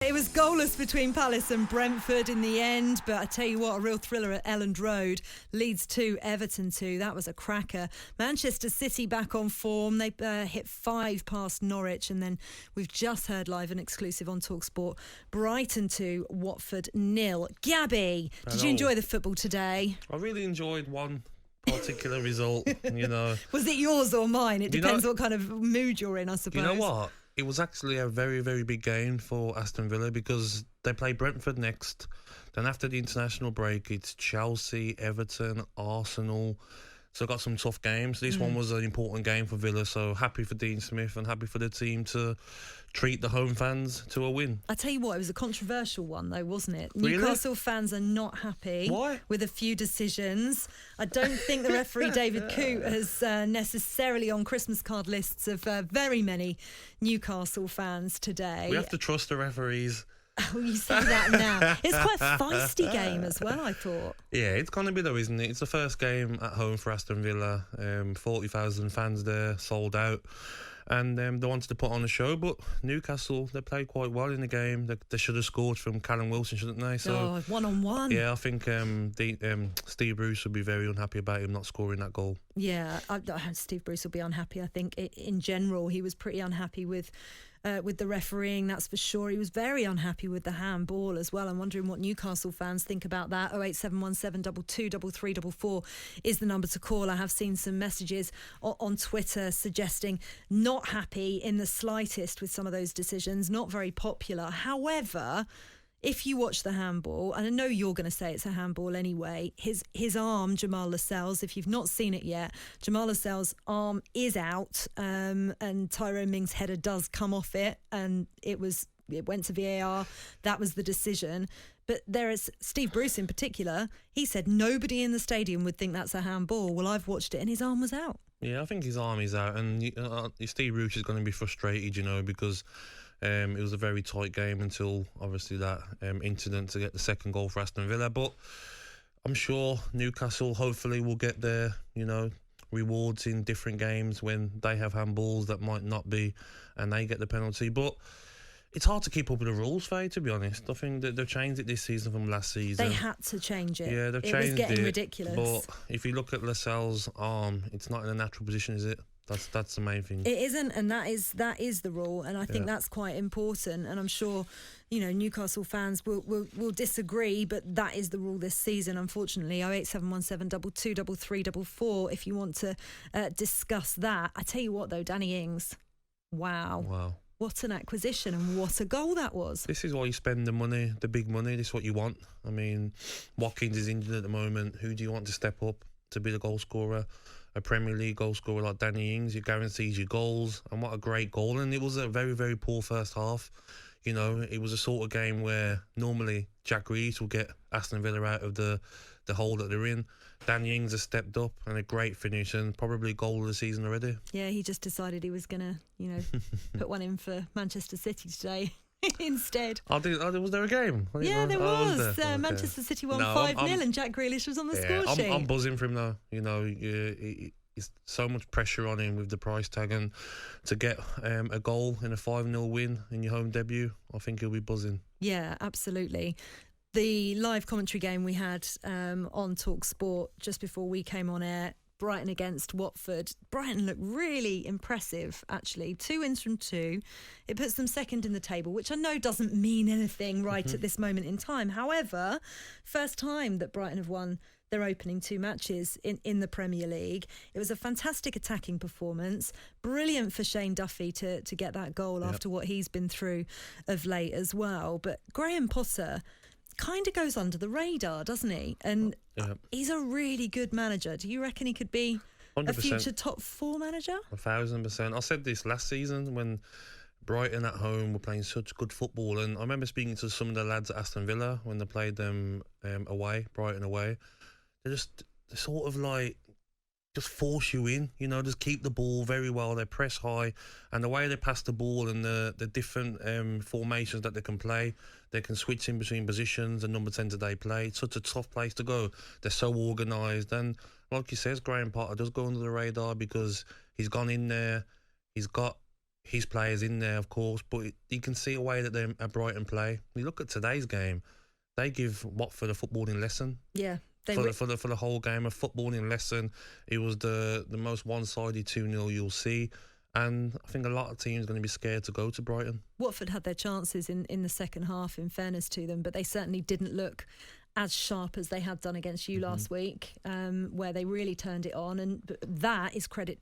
It was goalless between Palace and Brentford in the end, but I tell you what, a real thriller at Elland Road. Leeds 2, Everton 2. That was a cracker. Manchester City back on form. They hit 5 past Norwich, and then we've just heard live and exclusive on talkSPORT. Brighton 2, Watford 0. Gabby, did you enjoy the football today? I really enjoyed one particular result, Was it yours or mine? It depends what kind of mood you're in, I suppose. You know what? It was actually a very, very big game for Aston Villa because they play Brentford next. Then after the international break, it's Chelsea, Everton, Arsenal. So got some tough games. This one was an important game for Villa, so happy for Dean Smith and happy for the team to treat the home fans to a win. I tell you what, it was a controversial one though, wasn't it? Really? Newcastle fans are not happy with a few decisions. I don't think the referee David Coote has necessarily on Christmas card lists of very many Newcastle fans today. We have to trust the referees. Oh, you say that now. It's quite a feisty game as well, I thought. Yeah, it's going to be though, isn't it? It's the first game at home for Aston Villa. 40,000 fans there, sold out. And they wanted to put on a show, but Newcastle, they played quite well in the game. They should have scored from Callum Wilson, shouldn't they? So, one-on-one. Yeah, I think Steve Bruce would be very unhappy about him not scoring that goal. Yeah, Steve Bruce will be unhappy. I think in general he was pretty unhappy with the refereeing, that's for sure. He was very unhappy with the handball as well. I'm wondering what Newcastle fans think about that. 08717 223344 is the number to call. I have seen some messages on Twitter suggesting not happy in the slightest with some of those decisions, not very popular. However, if you watch the handball, and I know you're going to say it's a handball anyway, his arm, Jamal Lascelles, if you've not seen it yet, Jamal Lascelles' arm is out, and Tyrone Mings' header does come off it, and it went to VAR. That was the decision. But there is Steve Bruce in particular. He said nobody in the stadium would think that's a handball. Well, I've watched it, and his arm was out. Yeah, I think his arm is out, and Steve Bruce is going to be frustrated, because it was a very tight game until obviously that incident to get the second goal for Aston Villa. But I'm sure Newcastle hopefully will get their rewards in different games when they have handballs that might not be, and they get the penalty. But it's hard to keep up with the rules, Faye, to be honest. I think that they've changed it this season from last season. They had to change it. Yeah, they've changed it. It was getting ridiculous. But if you look at Lascelles' arm, it's not in a natural position, is it? That's the main thing. It isn't, and that is the rule, and I think that's quite important. And I'm sure, Newcastle fans will disagree, but that is the rule this season, unfortunately. 08717 223344 if you want to discuss that. I tell you what, though, Danny Ings, wow. What an acquisition and what a goal that was. This is why you spend the money, the big money. This is what you want. I mean, Watkins is injured at the moment. Who do you want to step up to be the goal scorer? A Premier League goal scorer like Danny Ings, it guarantees you goals, and what a great goal. And it was a very, very poor first half. It was a sort of game where normally Jack Greaves will get Aston Villa out of the hole that they're in. Danny Ings has stepped up, and a great finish, and probably goal of the season already. Yeah, he just decided he was going to, put one in for Manchester City today. Instead. Was there a game? Yeah, there was. Manchester City won 5-0 and Jack Grealish was on the score sheet. I'm buzzing for him though. It's so much pressure on him with the price tag, and to get a goal in a 5-0 win in your home debut, I think he'll be buzzing. Yeah, absolutely. The live commentary game we had on talkSPORT just before we came on air, Brighton against Watford. Brighton looked really impressive, actually. 2 wins from 2. It puts them second in the table, which I know doesn't mean anything right at this moment in time. However, first time that Brighton have won their opening 2 matches in the Premier League. It was a fantastic attacking performance. Brilliant for Shane Duffy to get that goal after what he's been through of late as well. But Graham Potter kind of goes under the radar, doesn't he? And he's a really good manager. Do you reckon he could be 100%. A future top 4 manager? 1,000%. I said this last season when Brighton at home were playing such good football, and I remember speaking to some of the lads at Aston Villa when they played them away, Brighton away. They sort of like just force you in, just keep the ball very well. They press high, and the way they pass the ball and the different formations that they can play, they can switch in between positions and number 10 they play. It's such a tough place to go. They're so organised, and like he says, Graham Potter does go under the radar because he's gone in there, he's got his players in there, of course, but you can see a way that they're a Brighton play. You look at today's game, they give Watford a footballing lesson. Yeah. For the whole game, a footballing lesson. It was the most one-sided 2-0 you'll see. And I think a lot of teams are going to be scared to go to Brighton. Watford had their chances in the second half, in fairness to them, but they certainly didn't look as sharp as they had done against you last week, where they really turned it on. And that is credit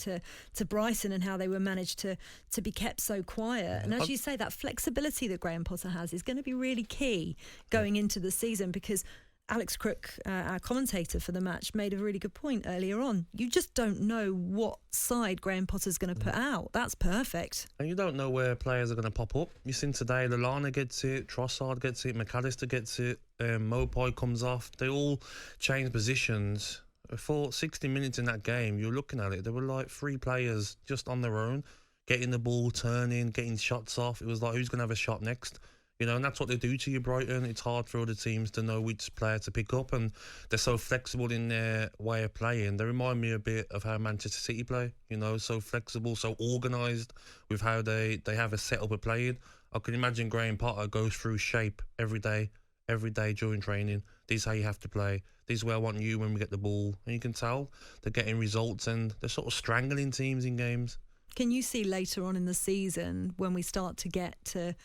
to Brighton and how they were managed to be kept so quiet. And as you say, that flexibility that Graham Potter has is going to be really key going into the season, because Alex Crook, our commentator for the match, made a really good point earlier on. You just don't know what side Graham Potter's going to put out. That's perfect. And you don't know where players are going to pop up. You've seen today, Lallana gets it, Trossard gets it, McAllister gets it, Mopai comes off. They all change positions. For 60 minutes in that game, you're looking at it, there were like 3 players just on their own, getting the ball, turning, getting shots off. It was like, who's going to have a shot next? You know, and that's what they do to you, Brighton. It's hard for other teams to know which player to pick up, and they're so flexible in their way of playing. They remind me a bit of how Manchester City play, you know, so flexible, so organised with how they have a setup of playing. I can imagine Graham Potter goes through shape every day during training. This is how you have to play. This is where I want you when we get the ball. And you can tell they're getting results, and they're sort of strangling teams in games. Can you see later on in the season, when we start to get to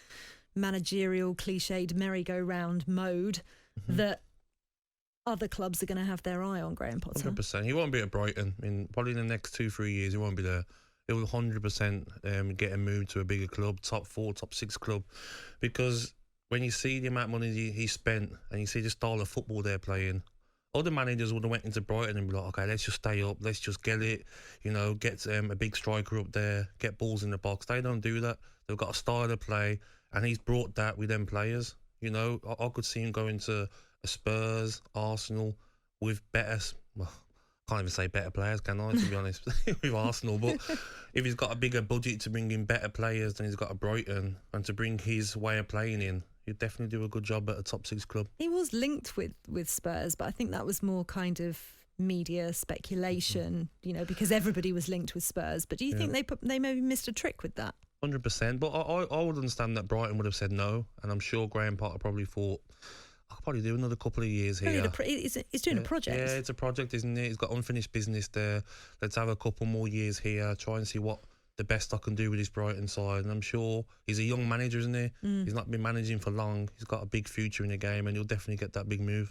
managerial cliched merry-go-round mode, that other clubs are going to have their eye on Graham Potter? 100%. He won't be at Brighton. Probably in the next 2-3 years, he won't be there. He will 100% get a move to a bigger club, top 4, top 6 club, because when you see the amount of money he spent and you see the style of football they're playing, other managers would have went into Brighton and be like, okay, let's just stay up, let's just get it, you know, get a big striker up there, get balls in the box. They don't do that. They've got a style of play, and he's brought that with them players. You know, I could see him going to a Spurs, Arsenal, with better, well, can't even say better players, can I, to be honest, with Arsenal. But if he's got a bigger budget to bring in better players than he's got at Brighton, and to bring his way of playing in, he'd definitely do a good job at a top 6 club. He was linked with Spurs, but I think that was more kind of media speculation, you know, because everybody was linked with Spurs. But do you think they maybe missed a trick with that? 100%. But I would understand that Brighton would have said no, and I'm sure Graham Potter probably thought, I'll probably do another couple of years here. He's doing a project. Yeah, it's a project, isn't it? He's got unfinished business there. Let's have a couple more years here, try and see what the best I can do with this Brighton side. And I'm sure he's a young manager, isn't he? He's not been managing for long. He's got a big future in the game, and he'll definitely get that big move.